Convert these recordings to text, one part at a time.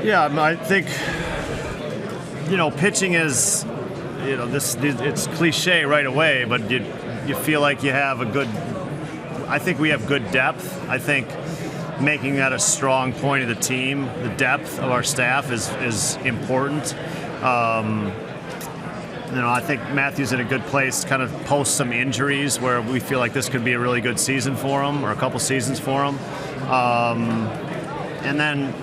Yeah, I think, pitching is, it's cliche right away, but you feel like you have I think we have good depth. I think making that a strong point of the team, the depth of our staff is important. I think Matthew's in a good place kind of post some injuries where we feel like this could be a really good season for him, or a couple seasons for him. And then,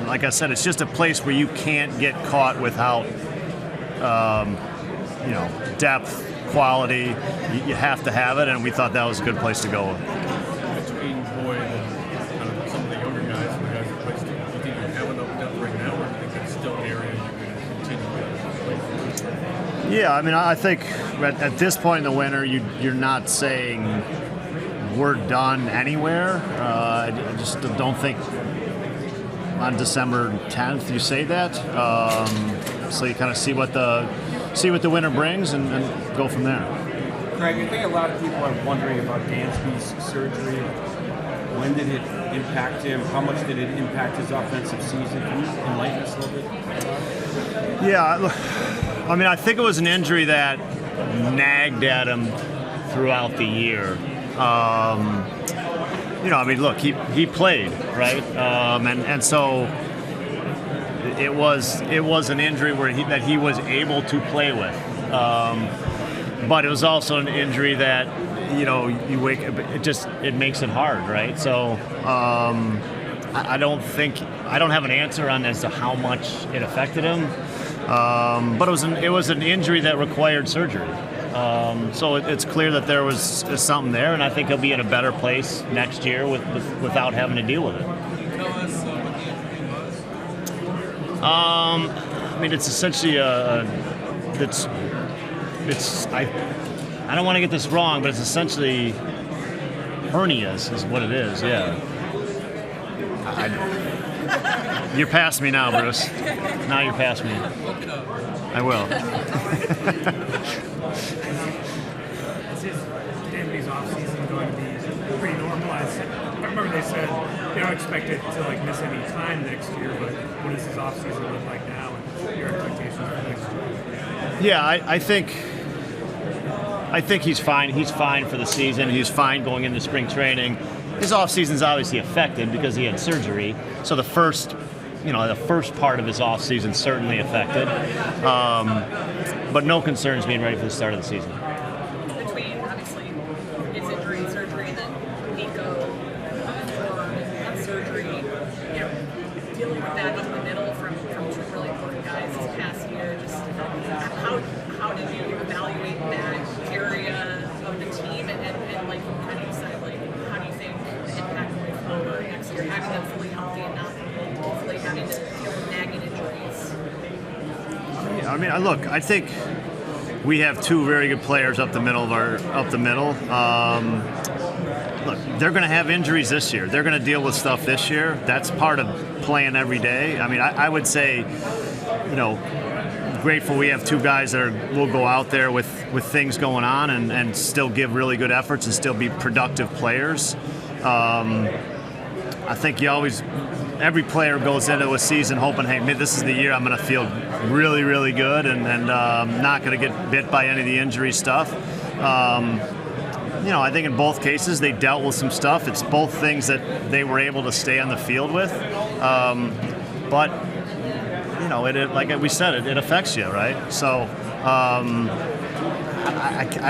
like I said, it's just a place where you can't get caught without, depth, quality. You have to have it, and we thought that was a good place to go. Between Boyd and kind of some of the younger guys, the guys that placed, do you think you have enough depth right now, or do you think that's still an area you're going to continue to play? Yeah, I think at this point in the winter, you're not saying we're done anywhere. I just don't think on December 10th you say that. So you kind of see what the winter brings and go from there. Craig, I think a lot of people are wondering about Dansby's surgery. When did it impact him? How much did it impact his offensive season? Can you enlighten us a little bit? Yeah, I think it was an injury that nagged at him throughout the year. Look, he played, right? And so it was an injury that he was able to play with. But it was also an injury that, you wake up, it makes it hard, right? So I don't have an answer on as to how much it affected him. But it was an injury that required surgery. So it's clear that there was something there, and I think he'll be in a better place next year without having to deal with it. Can you tell us what the injury was? It's essentially I don't want to get this wrong, but it's essentially hernias is what it is. Yeah. You're past me now, Bruce. Now you're past me. Look it up. I will. Is Dansby's offseason going to be pretty normalized? I remember they said they don't expect it to miss any time next year, but what does his offseason look like now and your expectations for next year? Yeah, I think he's fine. He's fine for the season. He's fine going into spring training. His offseason's obviously affected because he had surgery. So the first part of his offseason certainly affected. But no concerns being ready for the start of the season. Between, obviously, his injury and surgery, and then Nico for surgery, dealing with that up the middle from two really important guys this past year, just how did you evaluate that area of the team, and like kind of said, how do you think the impact will be forward next year, having them fully healthy and not hopefully having to deal with nagging injuries? Look, I think we have two very good players up the middle. Look, they're going to have injuries this year. They're going to deal with stuff this year. That's part of playing every day. I would say, grateful we have two guys that will go out there with things going on and still give really good efforts and still be productive players. I think every player goes into a season hoping, hey, this is the year I'm going to feel really, really good and not going to get bit by any of the injury stuff. I think in both cases they dealt with some stuff. It's both things that they were able to stay on the field with. But like we said, it affects you, right? So I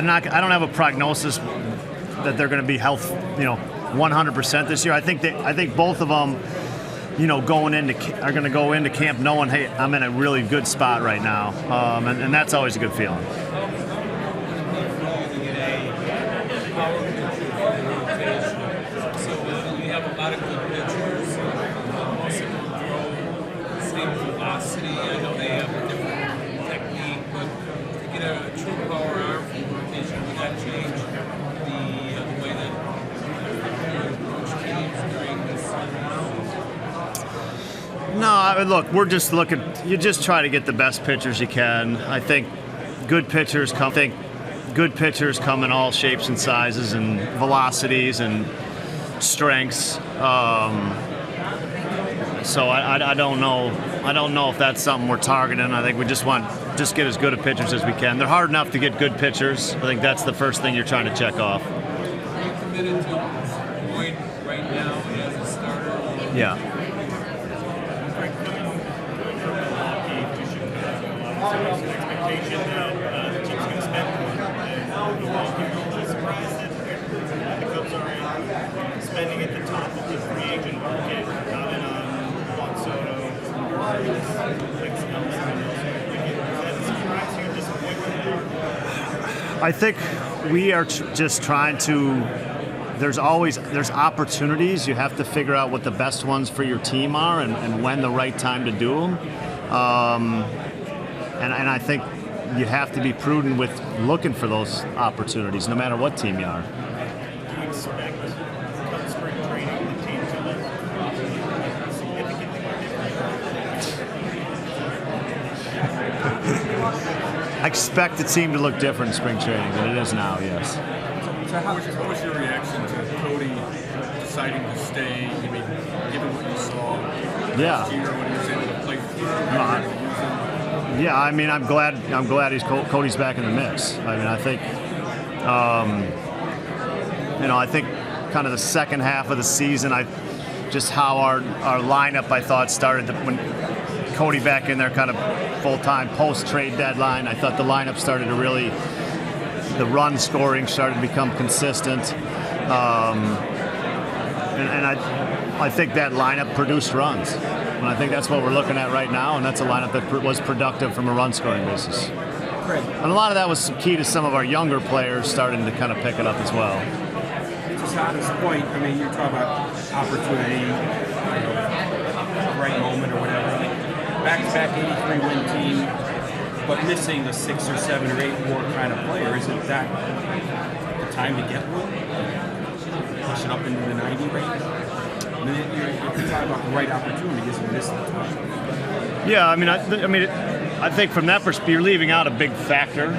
don't have a prognosis that they're going to be 100% this year. I think both of them, are going to go into camp knowing, hey, I'm in a really good spot right now, and that's always a good feeling. We have a lot of good pitchers. Same velocity. I know they have a different technique, but to get a true power arm from rotation, would that change the way that you approach games during this season? No, look, we're just looking. You just try to get the best pitchers you can. I think good pitchers come in all shapes and sizes and velocities and strengths. So I don't know. I don't know if that's something we're targeting. I think we just get as good a pitchers as we can. They're hard enough to get good pitchers. I think that's the first thing you're trying to check off. Are you committed to Boyd right now as a starter? Yeah. Expectation that the team's going to spend Milwaukee. Surprised that the Cubs are spending at the top of the free agent market, not in Juan Soto, I think we are just trying to. There's opportunities. You have to figure out what the best ones for your team are and when the right time to do them. And I think you have to be prudent with looking for those opportunities, no matter what team you are. Do you expect come spring training the team to look significantly more different? I expect the team to look different in spring training than it is now, yes. So what was your reaction to Cody deciding to stay? I mean, given what you saw last year when he was able to play through. Yeah, I mean, I'm glad Cody's back in the mix. I mean, I think, I think kind of the second half of the season, just how our lineup, I thought, started when Cody back in there kind of full-time post-trade deadline. I thought the lineup started to really, the run scoring started to become consistent. And I think that lineup produced runs. And I think that's what we're looking at right now, and that's a lineup that was productive from a run-scoring basis. Great. And a lot of that was key to some of our younger players starting to kind of pick it up as well. To Sada's point, I mean, you're talking about opportunity, right moment or whatever. Back-to-back 83-win team, but missing a 6 or 7 or 8 more kind of player. Isn't that the time to get one? Push it up into the 90 range? I mean, you're talking about the right opportunity, isn't this the time? Yeah, I think from that perspective, you're leaving out a big factor.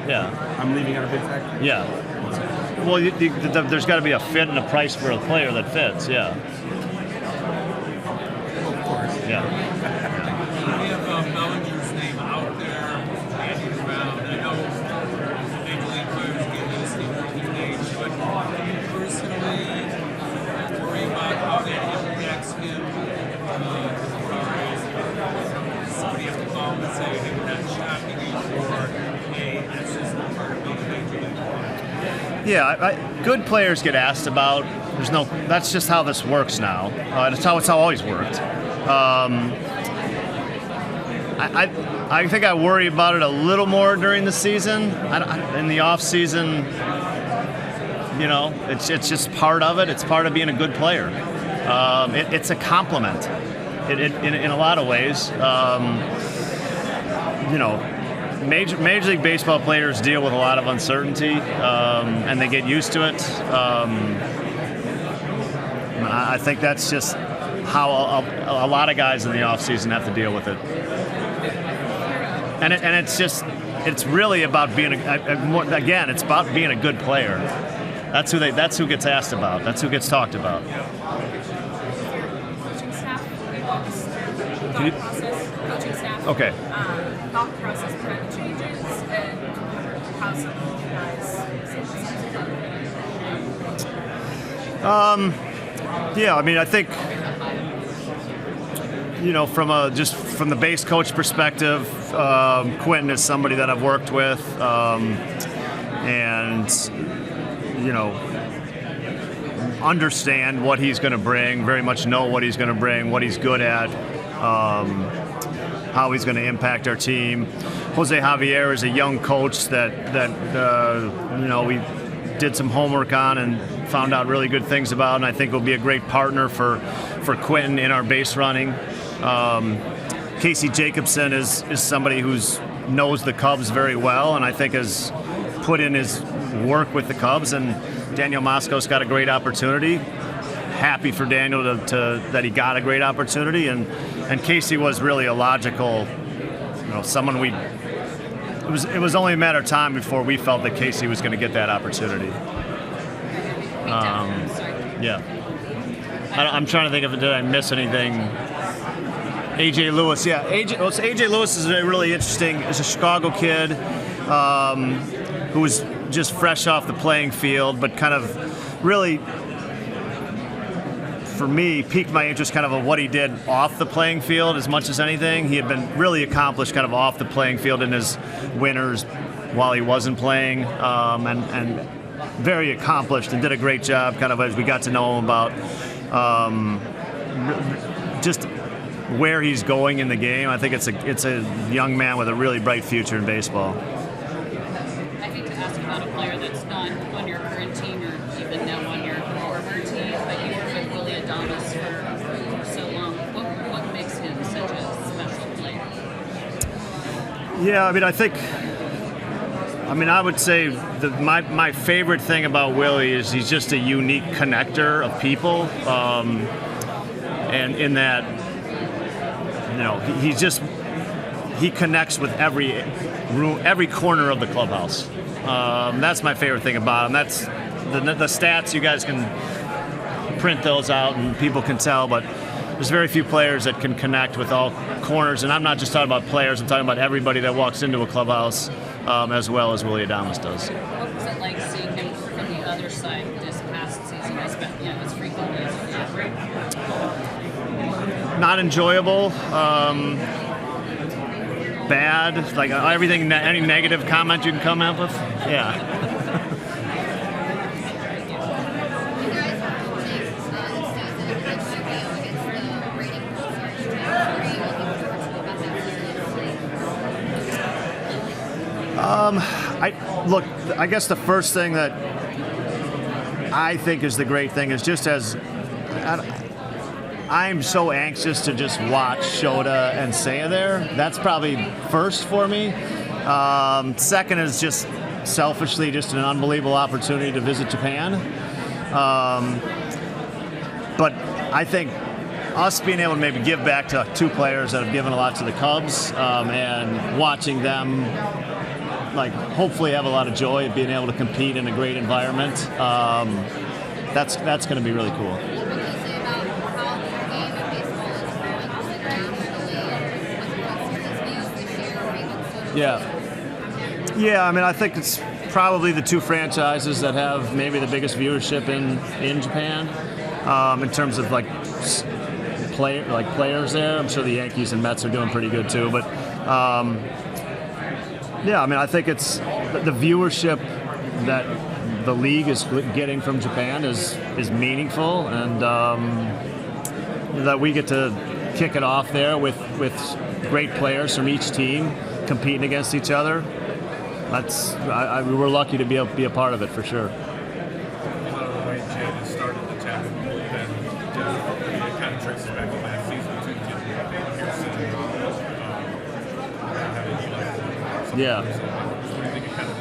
Yeah. I'm leaving out a big factor? Yeah. Well, there's got to be a fit and a price for a player that fits, yeah. Of course. Yeah. We have Bellinger's name out there, bandied around. I know the Major League players give this the working name, but personally, worry about how that impacts him as far as somebody has to call and say, hey, we're not shopping you, or hey, that's just part of being a Major League player. Yeah, good players get asked about. That's just how this works now. It's how it's always worked. I think I worry about it a little more during the season. In the off season, it's just part of it. It's part of being a good player. It's a compliment. In a lot of ways. Major League Baseball players deal with a lot of uncertainty, and they get used to it. I think that's just how a lot of guys in the offseason have to deal with it. And it's really about being it's about being a good player. That's who gets asked about. That's who gets talked about. Coaching staff, we walk us through thought process. Coaching staff. Okay. Thought process behind the changes and how some of you guys Yeah, I think from the base coach perspective, Quentin is somebody that I've worked with, and understand what he's going to bring, very much know what he's going to bring, what he's good at, how he's going to impact our team. Jose Javier is a young coach that we did some homework on and found out really good things about, and I think will be a great partner for Quentin in our base running. Casey Jacobson is somebody who knows the Cubs very well, and I think has put in his work with the Cubs, and Daniel Mosco's got a great opportunity. Happy for Daniel that he got a great opportunity, and Casey was really a logical, someone it was only a matter of time before we felt that Casey was going to get that opportunity. Yeah. I'm trying to think did I miss anything? AJ Lewis, yeah. AJ Lewis is a really interesting. Is a Chicago kid who was just fresh off the playing field, but kind of really, for me, piqued my interest kind of what he did off the playing field as much as anything. He had been really accomplished kind of off the playing field in his winters while he wasn't playing, and very accomplished and did a great job kind of as we got to know him about just where he's going in the game. I think it's a young man with a really bright future in baseball. I hate to ask about a player that's not on your current team or even now on your former team, but you were with Willie Adames for so long. What makes him such a special player? Yeah, I would say my favorite thing about Willie is he's just a unique connector of people, and in that, he connects with every room, every corner of the clubhouse. That's my favorite thing about him. That's the stats. You guys can print those out and people can tell, but there's very few players that can connect with all corners. And I'm not just talking about players. I'm talking about everybody that walks into a clubhouse, as well as Willie Adames does. What was it like seeing him from the other side this past season? I spent as frequently as you did. Not enjoyable. Bad. Like everything. Any negative comment you can come up with? Yeah. I guess the first thing that I think is the great thing is just as I'm so anxious to just watch Shota and Seiya there. That's probably first for me. Second is just selfishly just an unbelievable opportunity to visit Japan. But I think us being able to maybe give back to two players that have given a lot to the Cubs, and watching them hopefully have a lot of joy of being able to compete in a great environment. That's going to be really cool. Yeah. I think it's probably the two franchises that have maybe the biggest viewership in Japan, in terms of players there. I'm sure the Yankees and Mets are doing pretty good too, but I think it's the viewership that the league is getting from Japan is meaningful, and that we get to kick it off there with great players from each team competing against each other. We're lucky to be a part of it for sure. A lot of the way Jed has started the attack with the bullpen, it kind of traces back to last season too. Yeah. So what do you think of kind of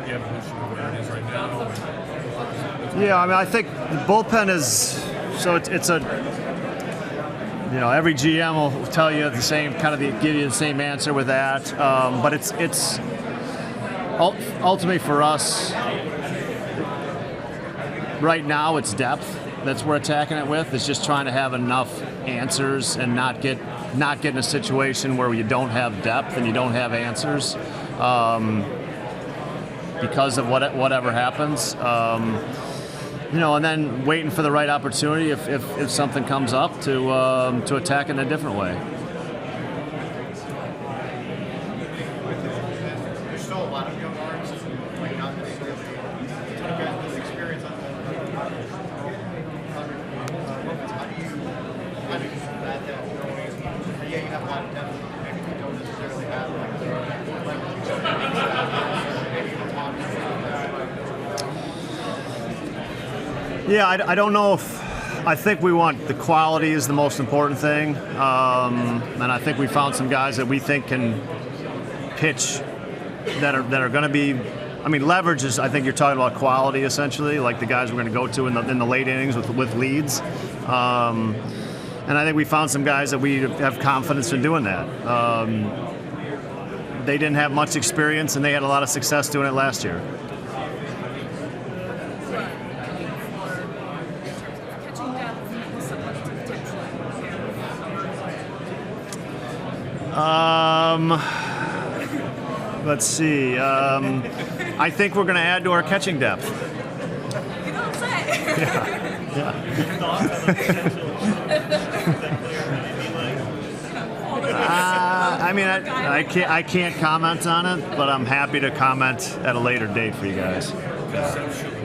the evolution of where it is right now? Yeah, I think the bullpen is it's a. Every GM will tell you the same give you the same answer with that. But it's ultimately for us right now. It's depth that's we're attacking it with. It's just trying to have enough answers and not get in a situation where you don't have depth and you don't have answers because of whatever happens. And then waiting for the right opportunity if something comes up to attack in a different way. There's still a lot of young arms, not necessarily good experience on the how do you combat that going? Yeah, you have a lot of depth, maybe you don't necessarily have Yeah, I don't know if I think we want the quality is the most important thing, and I think we found some guys that we think can pitch that are going to be. Leverage is. I think you're talking about quality essentially, like the guys we're going to go to in the late innings with leads, and I think we found some guys that we have confidence in doing that. They didn't have much experience, and they had a lot of success doing it last year. Let's see. I think we're going to add to our catching depth. You don't say. I mean, I can't comment on it, but I'm happy to comment at a later date for you guys. Conceptually,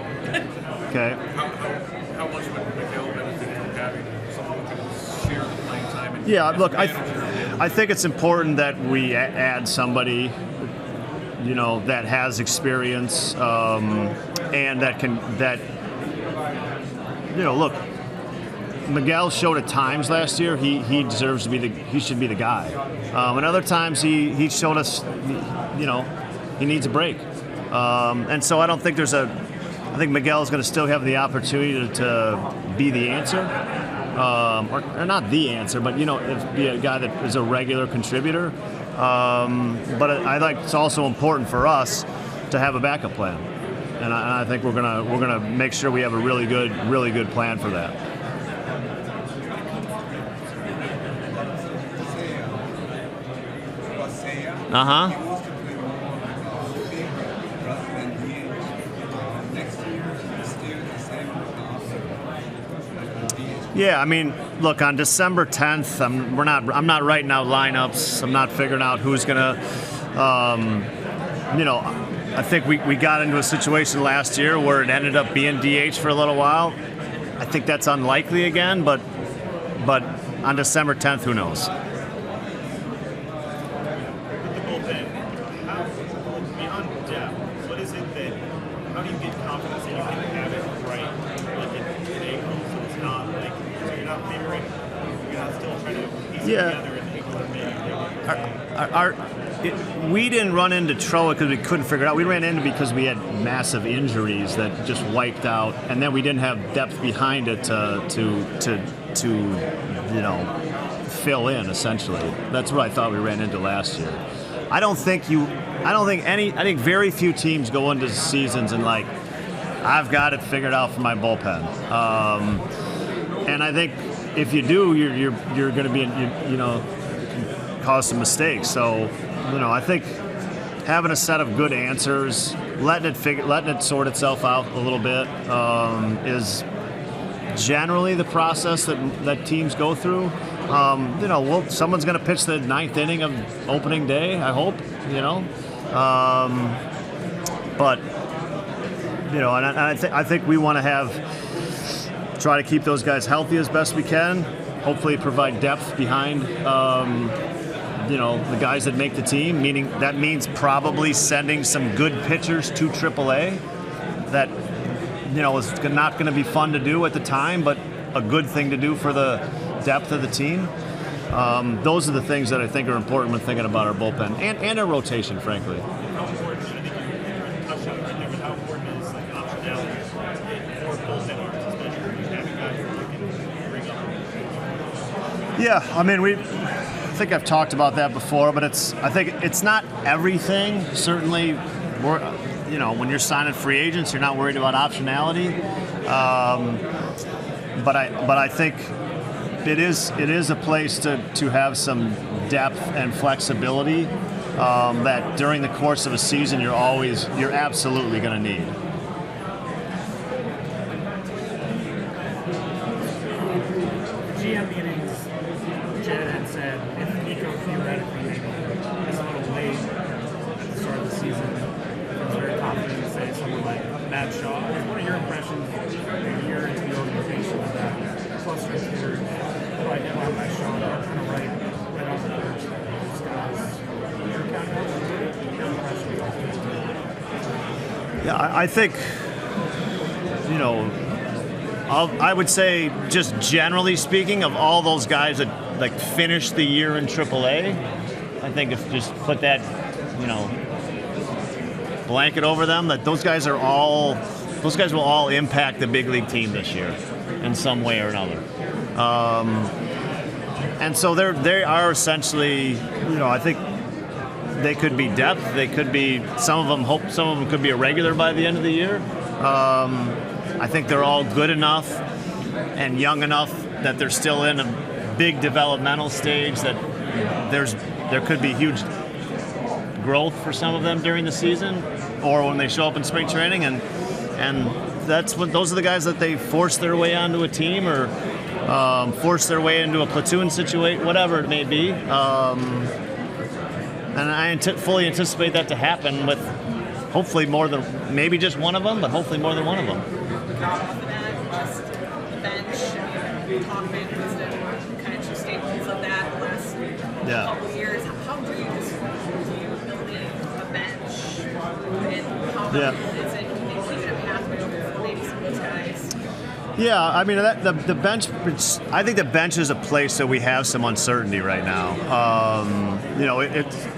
Okay. how much would Miguel benefit from having someone who can share the playing time? And Yeah, look, manager? I think it's important that we add somebody, that has experience and look, Miguel showed at times last year he deserves to he should be the guy. And other times he showed us, he needs a break. And so I don't think I think Miguel is going to still have the opportunity to be the answer. Or not the answer, but be a guy that is a regular contributor. But I think it's also important for us to have a backup plan, and I think we're gonna make sure we have a really good plan for that. Yeah, I mean, look, on December 10th, I'm not writing out lineups. I'm not figuring out who's gonna, I think we got into a situation last year where it ended up being DH for a little while. I think that's unlikely again, but on December 10th, who knows? With the bullpen, beyond depth, what is it that, how do you get confidence that you can have it right, like in April, so it's not like, so you're not figuring, you're not still trying to piece it together in April or May? We didn't run into trouble because we couldn't figure it out. We ran into because we had massive injuries that just wiped out, and then we didn't have depth behind it to fill in. Essentially, that's what I thought we ran into last year. I think very few teams go into seasons and like, I've got it figured out for my bullpen. And I think if you do, you're going to be cause some mistakes. So, I think having a set of good answers, letting it sort itself out a little bit, is generally the process that teams go through. Someone's going to pitch the 9th inning of opening day, I hope, but I think we want to try to keep those guys healthy as best we can. Hopefully, provide depth behind the guys that make the team. That means probably sending some good pitchers to AAA. That is not going to be fun to do at the time, but a good thing to do for the depth of the team. Those are the things that I think are important when thinking about our bullpen and our rotation, frankly. How important, I think you touched on it right there, but how important is like optionality for bullpen arms, especially when you're having guys that you can bring up? Yeah, I mean, I think I've talked about that before, but I think it's not everything. Certainly, when you're signing free agents, you're not worried about optionality. But I think it is a place to have some depth and flexibility that during the course of a season you're absolutely going to need. GM meetings, Jed had said if Nico theoretically maybe is a little late at the start of the season, he was very confident to say someone like Matt Shaw. What are your impressions a year into the organization of that cluster of hitters? Right now, Matt Shaw, kind of right off the bench. Those guys, your impressions. Yeah, I think I would say, just generally speaking, of all those guys that like finished the year in AAA, I think if just put that, blanket over them, that those guys will all impact the big league team this year in some way or another. And so they are essentially, I think they could be depth. They could be some of them could be a regular by the end of the year. I think they're all good enough and young enough that they're still in a big developmental stage that there's there could be huge growth for some of them during the season, or when they show up in spring training, and that's what those are the guys that they force their way onto a team or force their way into a platoon situation, whatever it may be. And I fully anticipate that to happen with hopefully more than maybe just one of them, but hopefully more than one of them. Just bench, Hoffman was the kind of two staples of that the last couple of years. How do you just building a bench, and how is it making a pathway over for maybe some of those guys? Yeah, I mean the bench. I think the bench is a place that we have some uncertainty right now. It's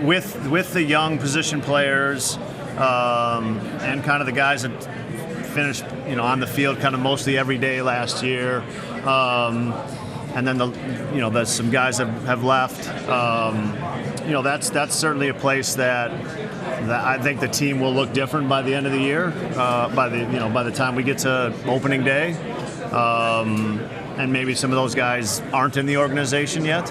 with the young position players and kind of the guys that finished on the field kind of mostly every day last year, and then there's some guys that have left. That's certainly a place that I think the team will look different by the end of the year. By the time we get to opening day, and maybe some of those guys aren't in the organization yet.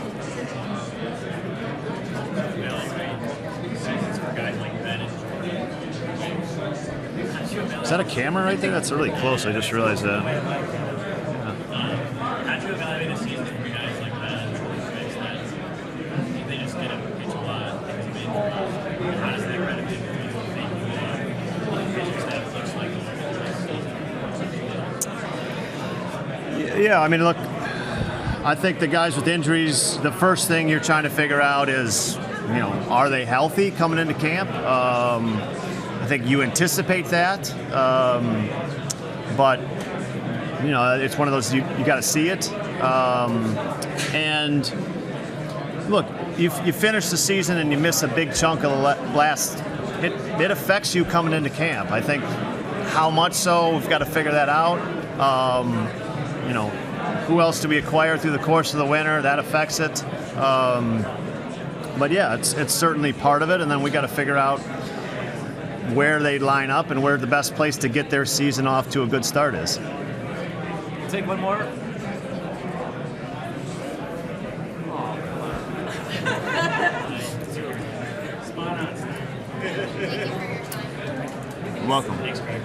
Is that a camera right there? That's really close. I just realized that. How do you evaluate a season for guys like that? They just get up and pitch a lot. How does that benefit what the pitching staff looks like? Yeah, I mean, look, I think the guys with injuries, the first thing you're trying to figure out is, are they healthy coming into camp? I think you anticipate that, but it's one of those you got to see it. And look, you finish the season and you miss a big chunk of the last. It affects you coming into camp. I think how much so we've got to figure that out. Who else do we acquire through the course of the winter? That affects it. But yeah, it's certainly part of it, and then we got to figure out where they line up and where the best place to get their season off to a good start is. Take one more. You're welcome. Thanks, Greg.